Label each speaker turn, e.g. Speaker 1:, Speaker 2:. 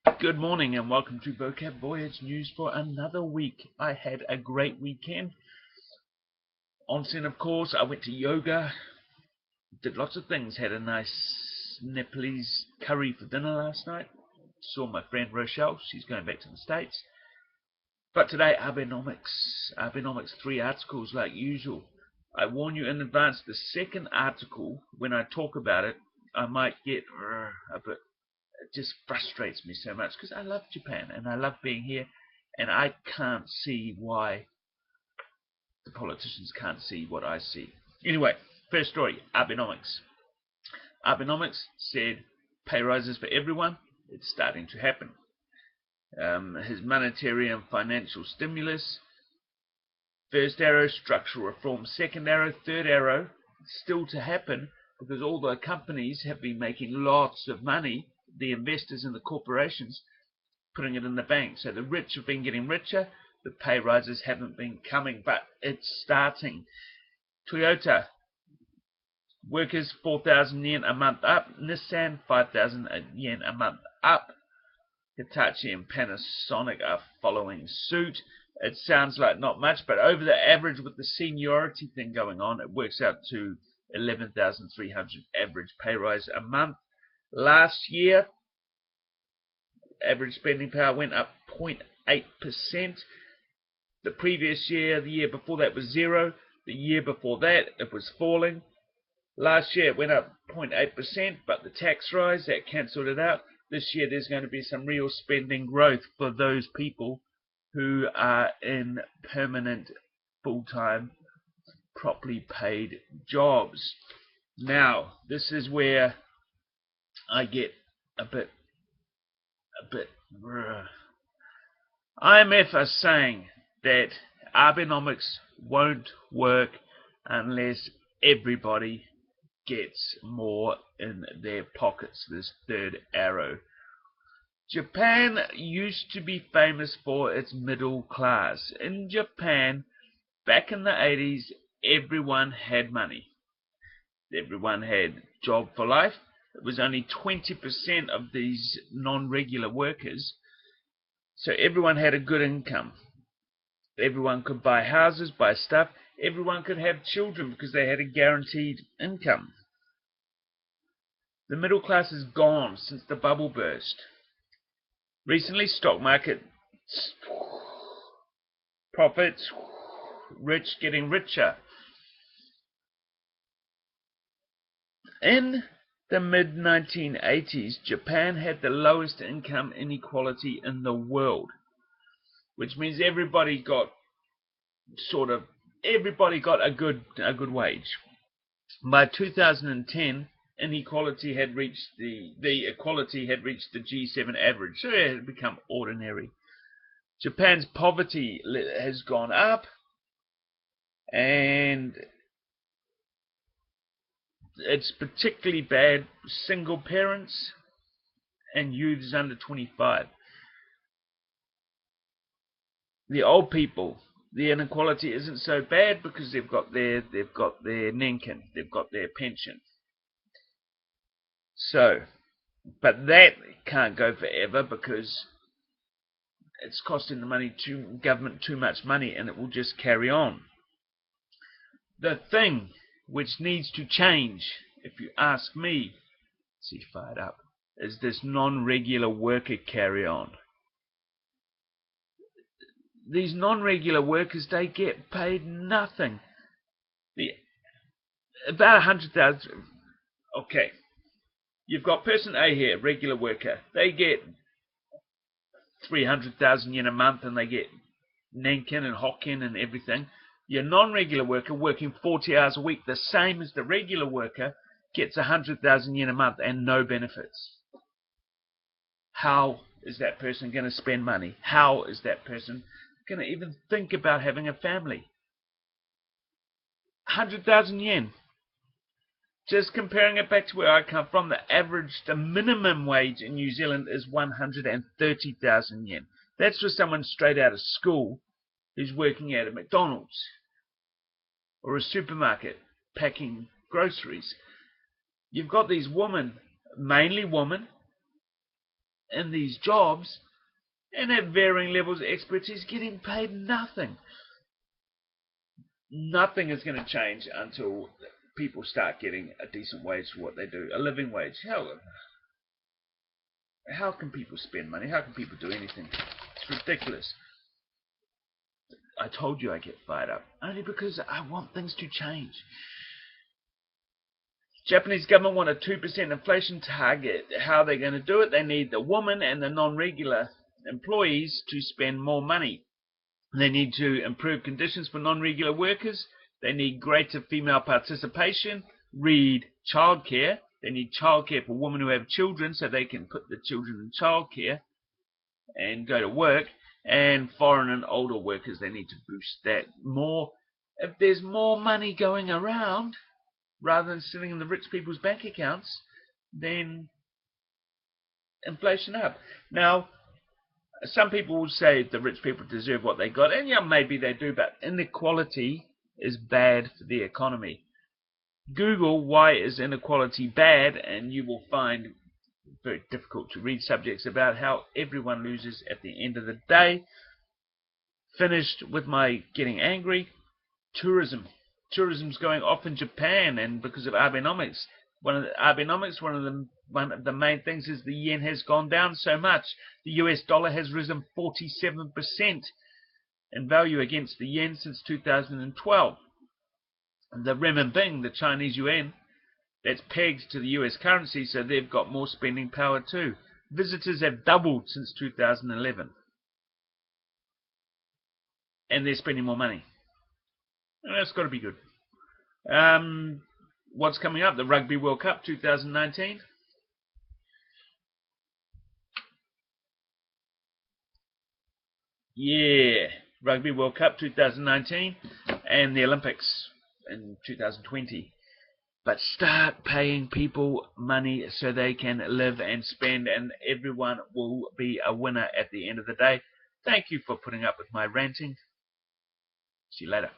Speaker 1: Good morning and welcome to Vocab Voyage News for another week. I had a great weekend. Onsen, of course. I went to yoga, did lots of things, had a nice Nepalese curry for dinner last night. Saw my friend Rochelle, she's going back to the States. But today, Abenomics, 3 articles like usual. I warn you in advance, the second article, when I talk about it, I might get a bit. It just frustrates me so much because I love Japan and I love being here, and I can't see why the politicians can't see what I see. Anyway, first story, Abenomics. Abenomics said pay rises for everyone. It's starting to happen. His monetary and financial stimulus. First arrow, structural reform. Second arrow, third arrow, still to happen because all the companies have been making lots of money. The investors and the corporations putting it in the bank. So the rich have been getting richer. The pay rises haven't been coming, but it's starting. Toyota, workers 4,000 yen a month up. Nissan 5,000 yen a month up. Hitachi and Panasonic are following suit. It sounds like not much, but over the average with the seniority thing going on, it works out to 11,300 average pay rise a month. Last year, average spending power went up 0.8%. The previous year, the year before that was 0. The year before that, it was falling. Last year, it went up 0.8%, but the tax rise, that cancelled it out. This year, there's going to be some real spending growth for those people who are in permanent, full-time, properly paid jobs. Now, this is where I get a bit. IMF are saying that Abenomics won't work unless everybody gets more in their pockets. This third arrow. Japan used to be famous for its middle class. In Japan, back in the 80s, everyone had money. Everyone had job for life. It was only 20% of these non-regular workers. So everyone had a good income. Everyone could buy houses, buy stuff. Everyone could have children because they had a guaranteed income. The middle class is gone since the bubble burst. Recently, stock market profits, rich getting richer. In the mid-1980s, Japan had the lowest income inequality in the world, which means everybody got a good wage. By 2010, equality had reached the G7 average, so it had become ordinary. Japan's poverty has gone up, and it's particularly bad single parents and youths under 25. The old people, the inequality isn't so bad because they've got their nenkin, they've got their pension. So, but that can't go forever because it's costing the government too much money, and it will just carry on. The thing which needs to change, if you ask me, see fired up, is this non-regular worker carry-on. These non-regular workers, they get paid nothing. About 100,000. Okay, you've got person A here, regular worker. They get 300,000 yen a month, and they get nenkin and hokken and everything. Your non-regular worker working 40 hours a week, the same as the regular worker, gets 100,000 yen a month and no benefits. How is that person going to spend money? How is that person going to even think about having a family? 100,000 yen. Just comparing it back to where I come from, the minimum wage in New Zealand is 130,000 yen. That's for someone straight out of school who's working at a McDonald's or a supermarket packing groceries. You've got these women, mainly women, in these jobs and at varying levels of expertise getting paid nothing. Nothing is going to change until people start getting a decent wage for what they do, a living wage. How can people spend money? How can people do anything? It's ridiculous. I told you I get fired up, only because I want things to change. Japanese government want a 2% inflation target. How are they going to do it? They need the women and the non-regular employees to spend more money. They need to improve conditions for non-regular workers. They need greater female participation. Read childcare. They need childcare for women who have children so they can put the children in childcare and go to work. And foreign and older workers, they need to boost that more. If there's more money going around, rather than sitting in the rich people's bank accounts, then inflation up. Now, some people will say the rich people deserve what they got, and yeah, maybe they do, but inequality is bad for the economy. Google why is inequality bad, and you will find very difficult to read subjects about how everyone loses at the end of the day. Finished with my getting angry. Tourism. Tourism's going off in Japan, and because of Abenomics. One of the main things is the yen has gone down so much. The US dollar has risen 47% in value against the yen since 2012. The renminbi, the Chinese yuan, that's pegged to the US currency, so they've got more spending power too. Visitors have doubled since 2011. And they're spending more money. And that's got to be good. What's coming up? The Rugby World Cup 2019. Yeah, Rugby World Cup 2019 and the Olympics in 2020. But start paying people money so they can live and spend, and everyone will be a winner at the end of the day. Thank you for putting up with my ranting. See you later.